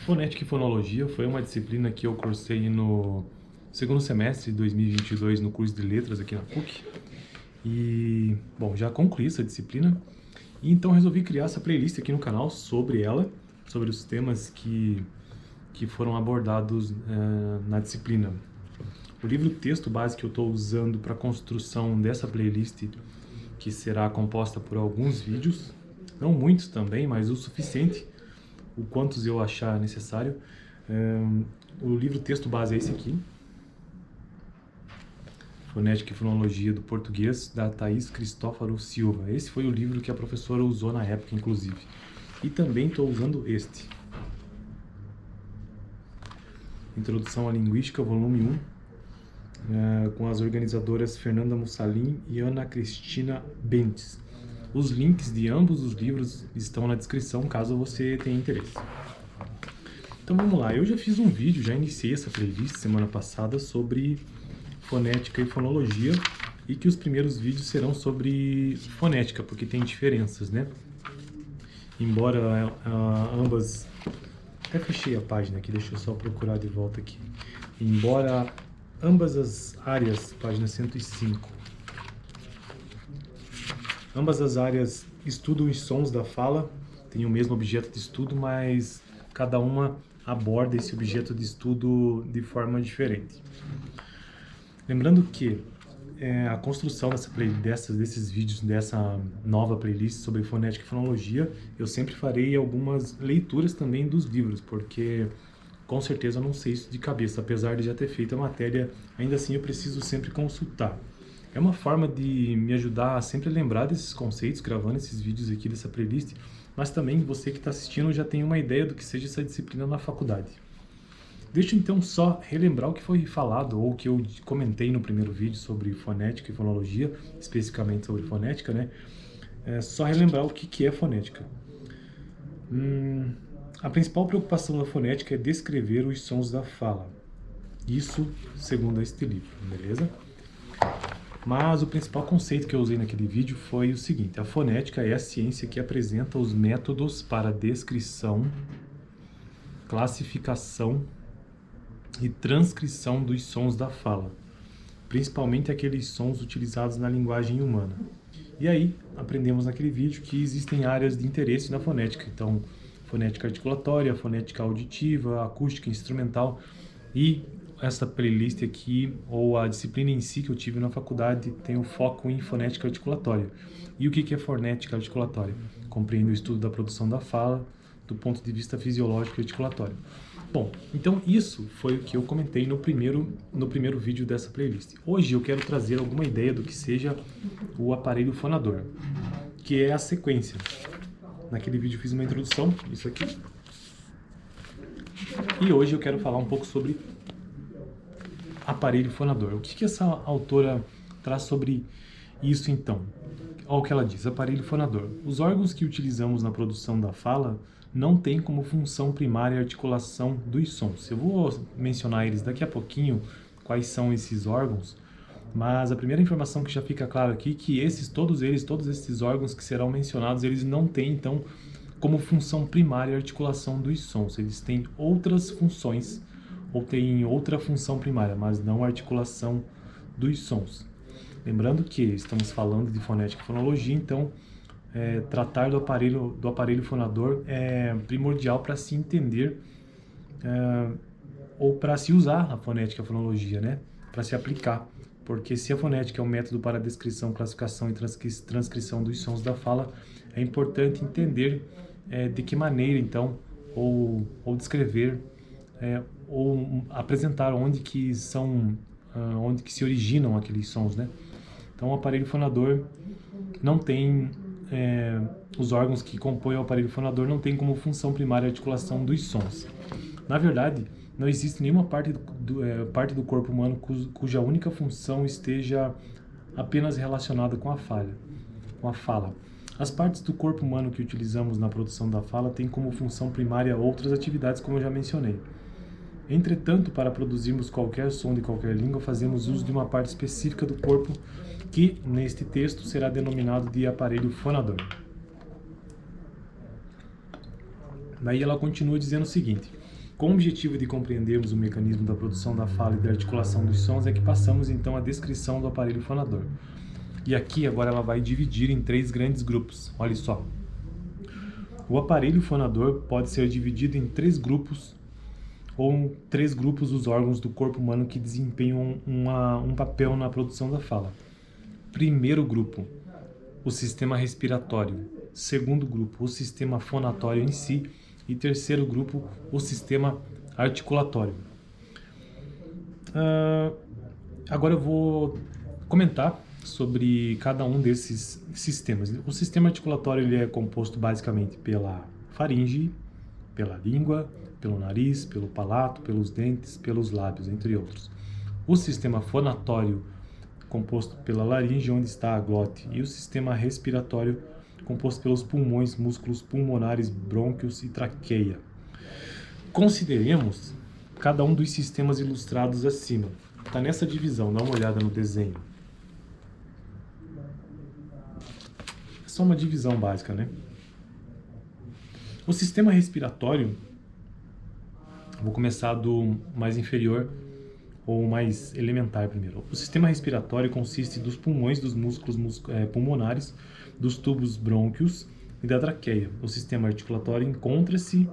Fonética e fonologia foi uma disciplina que eu cursei no segundo semestre de 2022 no curso de letras aqui na PUC. E, bom, já concluí essa disciplina e então resolvi criar essa playlist aqui no canal sobre ela, sobre os temas que foram abordados na disciplina. O livro texto base que eu estou usando para a construção dessa playlist, que será composta por alguns vídeos, não muitos também, mas o suficiente, o quantos eu achar necessário. O livro texto base é esse aqui, Fonética e Fonologia do Português, da Thaís Cristófaro Silva. Esse foi o livro que a professora usou na época, inclusive. E também estou usando este, Introdução à Linguística, volume 1, com as organizadoras Fernanda Mussalin e Ana Cristina Bentes. Os links de ambos os livros estão na descrição, caso você tenha interesse. Então vamos lá, eu já fiz um vídeo, já iniciei essa playlist semana passada sobre fonética e fonologia, e que os primeiros vídeos serão sobre fonética, porque tem diferenças, né? Embora ambas... Até fechei a página aqui, deixa eu só procurar de volta aqui. Embora ambas as áreas, página 105, ambas as áreas estudam os sons da fala, têm o mesmo objeto de estudo, mas cada uma aborda esse objeto de estudo de forma diferente. Lembrando que a construção desses vídeos, dessa nova playlist sobre fonética e fonologia, eu sempre farei algumas leituras também dos livros, porque com certeza eu não sei isso de cabeça, apesar de já ter feito a matéria, ainda assim eu preciso sempre consultar. É uma forma de me ajudar a sempre lembrar desses conceitos, gravando esses vídeos aqui dessa playlist, mas também você que está assistindo já tem uma ideia do que seja essa disciplina na faculdade. Deixa eu então só relembrar o que foi falado, ou o que eu comentei no primeiro vídeo sobre fonética e fonologia, especificamente sobre fonética, né? Só relembrar o que é fonética. A principal preocupação da fonética é descrever os sons da fala. Isso segundo este livro, beleza? Mas o principal conceito que eu usei naquele vídeo foi o seguinte: a fonética é a ciência que apresenta os métodos para descrição, classificação e transcrição dos sons da fala, principalmente aqueles sons utilizados na linguagem humana. E aí, aprendemos naquele vídeo que existem áreas de interesse na fonética, então, fonética articulatória, fonética auditiva, acústica, instrumental, e essa playlist aqui, ou a disciplina em si que eu tive na faculdade, tem o foco em fonética articulatória. E o que é fonética articulatória? Compreende o estudo da produção da fala do ponto de vista fisiológico e articulatório. Bom, então isso foi o que eu comentei no primeiro vídeo dessa playlist. Hoje eu quero trazer alguma ideia do que seja o aparelho fonador, que é a sequência. Naquele vídeo eu fiz uma introdução, isso aqui. E hoje eu quero falar um pouco sobre aparelho fonador. O que essa autora traz sobre isso então? Olha o que ela diz: aparelho fonador. Os órgãos que utilizamos na produção da fala não têm como função primária a articulação dos sons. Eu vou mencionar eles daqui a pouquinho, quais são esses órgãos, mas a primeira informação que já fica clara aqui é que todos esses órgãos que serão mencionados, eles não têm, então, como função primária a articulação dos sons. Eles têm outras funções, ou têm outra função primária, mas não a articulação dos sons. Lembrando que estamos falando de fonética e fonologia, então tratar do aparelho fonador é primordial para se entender ou para se usar a fonética e a fonologia, né? Para se aplicar. Porque se a fonética é um método para descrição, classificação e transcrição dos sons da fala, é importante entender de que maneira, então, ou descrever, ou apresentar onde que se originam aqueles sons, né? Então, o aparelho fonador não tem... os órgãos que compõem o aparelho fonador não têm como função primária a articulação dos sons. Na verdade, não existe nenhuma parte do corpo humano cuja única função esteja apenas relacionada com a fala. As partes do corpo humano que utilizamos na produção da fala têm como função primária outras atividades, como eu já mencionei. Entretanto, para produzirmos qualquer som de qualquer língua, fazemos uso de uma parte específica do corpo que, neste texto, será denominado de aparelho fonador. Daí ela continua dizendo o seguinte: Com o objetivo de compreendermos o mecanismo da produção da fala e da articulação dos sons, é que passamos então à descrição do aparelho fonador. E aqui agora ela vai dividir em 3 grandes grupos. Olha só. O aparelho fonador pode ser dividido em 3 grupos, ou 3 grupos dos órgãos do corpo humano que desempenham um papel na produção da fala. Primeiro grupo, o sistema respiratório. Segundo grupo, o sistema fonatório em si. E terceiro grupo, o sistema articulatório. Agora eu vou comentar sobre cada um desses sistemas. O sistema articulatório ele é composto basicamente pela faringe, pela língua, pelo nariz, pelo palato, pelos dentes, pelos lábios, entre outros. O sistema fonatório, composto pela laringe, onde está a glote, e o sistema respiratório, composto pelos pulmões, músculos pulmonares, brônquios e traqueia. Consideremos cada um dos sistemas ilustrados acima. Está nessa divisão, dá uma olhada no desenho. É só uma divisão básica, né? O sistema respiratório, vou começar do mais inferior ou mais elementar primeiro. O sistema respiratório consiste dos pulmões, dos músculos pulmonares, dos tubos brônquios e da traqueia. O sistema articulatório encontra-se,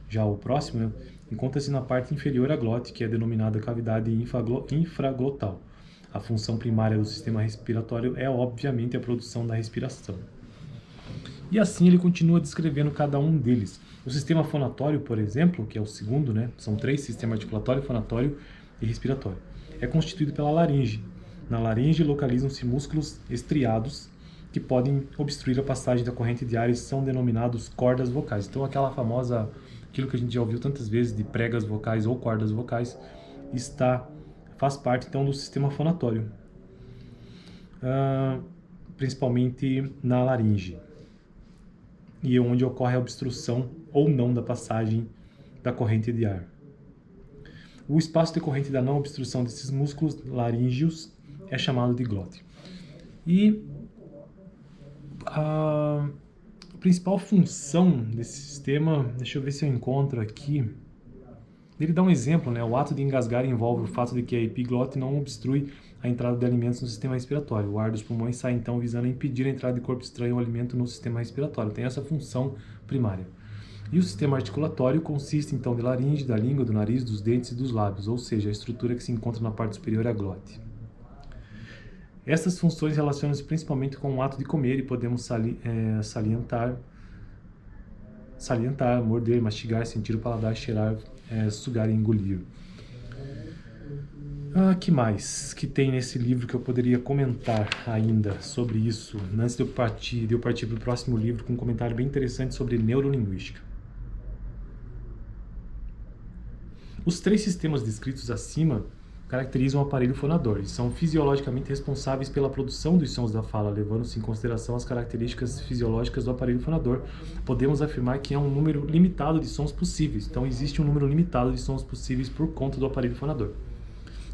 já o próximo, né, encontra-se na parte inferior à glote, que é denominada cavidade infraglotal. A função primária do sistema respiratório é, obviamente, a produção da respiração. E assim ele continua descrevendo cada um deles. O sistema fonatório, por exemplo, que é o segundo, né, são 3 sistemas articulatório, fonatório e respiratório. É constituído pela laringe. Na laringe localizam-se músculos estriados que podem obstruir a passagem da corrente de ar e são denominados cordas vocais. Então aquilo que a gente já ouviu tantas vezes de pregas vocais ou cordas vocais, faz parte então do sistema fonatório, principalmente na laringe, e é onde ocorre a obstrução ou não da passagem da corrente de ar. O espaço decorrente da não obstrução desses músculos laríngeos é chamado de glote. E a principal função desse sistema, deixa eu ver se eu encontro aqui. Ele dá um exemplo, né? O ato de engasgar envolve o fato de que a epiglote não obstrui a entrada de alimentos no sistema respiratório. O ar dos pulmões sai então visando impedir a entrada de corpo estranho ao alimento no sistema respiratório. Tem essa função primária. E o sistema articulatório consiste então de laringe, da língua, do nariz, dos dentes e dos lábios, ou seja, a estrutura que se encontra na parte superior à glote. Essas funções relacionam-se principalmente com o ato de comer e podemos salientar, morder, mastigar, sentir o paladar, cheirar, sugar e engolir. Que mais que tem nesse livro que eu poderia comentar ainda sobre isso, antes de eu partir para o próximo livro com um comentário bem interessante sobre neurolinguística. Os 3 sistemas descritos acima caracterizam o aparelho fonador e são fisiologicamente responsáveis pela produção dos sons da fala, levando-se em consideração as características fisiológicas do aparelho fonador. Podemos afirmar que há um número limitado de sons possíveis. Então, existe um número limitado de sons possíveis por conta do aparelho fonador,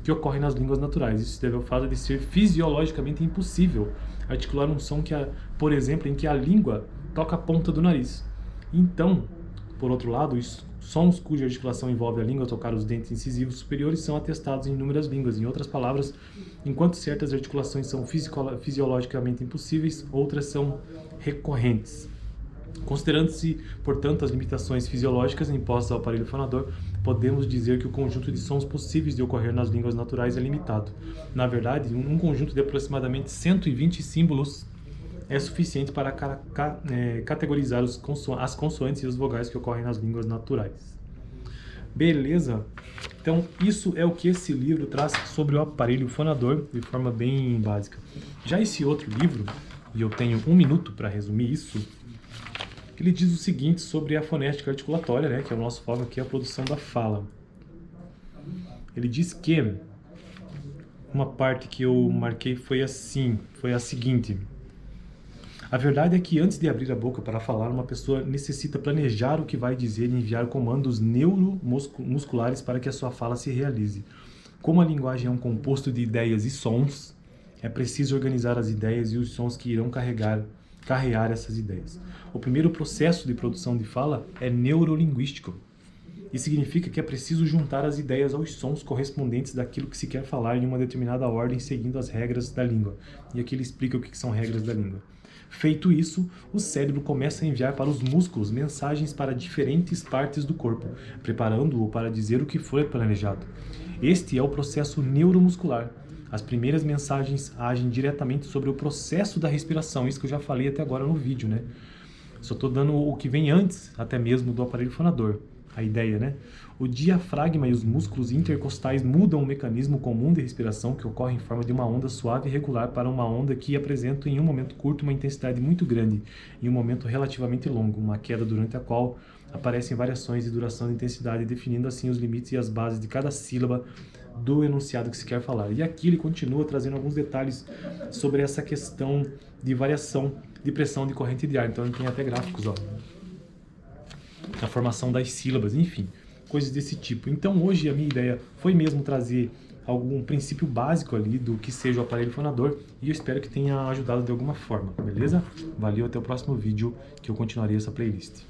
que ocorre nas línguas naturais. Isso se deve ao fato de ser fisiologicamente impossível articular um som por exemplo, em que a língua toca a ponta do nariz. Então, por outro lado, os sons cuja articulação envolve a língua tocar os dentes incisivos superiores são atestados em inúmeras línguas. Em outras palavras, enquanto certas articulações são fisiologicamente impossíveis, outras são recorrentes. Considerando-se, portanto, as limitações fisiológicas impostas ao aparelho fonador, podemos dizer que o conjunto de sons possíveis de ocorrer nas línguas naturais é limitado. Na verdade, um conjunto de aproximadamente 120 símbolos é suficiente para categorizar as consoantes e os vogais que ocorrem nas línguas naturais. Beleza? Então, isso é o que esse livro traz sobre o aparelho fonador, de forma bem básica. Já esse outro livro, e eu tenho 1 minuto para resumir isso, ele diz o seguinte sobre a fonética articulatória, né, que é o nosso foco aqui, a produção da fala. Ele diz que uma parte que eu marquei foi a seguinte: a verdade é que antes de abrir a boca para falar, uma pessoa necessita planejar o que vai dizer e enviar comandos neuromusculares para que a sua fala se realize. Como a linguagem é um composto de ideias e sons, é preciso organizar as ideias e os sons que irão carrear essas ideias. O primeiro processo de produção de fala é neurolinguístico. Isso significa que é preciso juntar as ideias aos sons correspondentes daquilo que se quer falar em uma determinada ordem, seguindo as regras da língua. E aqui ele explica o que são regras da língua. Feito isso, o cérebro começa a enviar para os músculos mensagens para diferentes partes do corpo, preparando-o para dizer o que foi planejado. Este é o processo neuromuscular. As primeiras mensagens agem diretamente sobre o processo da respiração, isso que eu já falei até agora no vídeo, né? Só estou dando o que vem antes, até mesmo do aparelho fonador. A ideia, né? O diafragma e os músculos intercostais mudam o mecanismo comum de respiração, que ocorre em forma de uma onda suave e regular, para uma onda que apresenta em um momento curto uma intensidade muito grande, em um momento relativamente longo, uma queda durante a qual aparecem variações de duração e intensidade, definindo assim os limites e as bases de cada sílaba do enunciado que se quer falar. E aqui ele continua trazendo alguns detalhes sobre essa questão de variação de pressão de corrente de ar. Então ele tem até gráficos, ó, a formação das sílabas, enfim, coisas desse tipo. Então hoje a minha ideia foi mesmo trazer algum princípio básico ali do que seja o aparelho fonador, e eu espero que tenha ajudado de alguma forma, beleza? Valeu, até o próximo vídeo que eu continuarei essa playlist.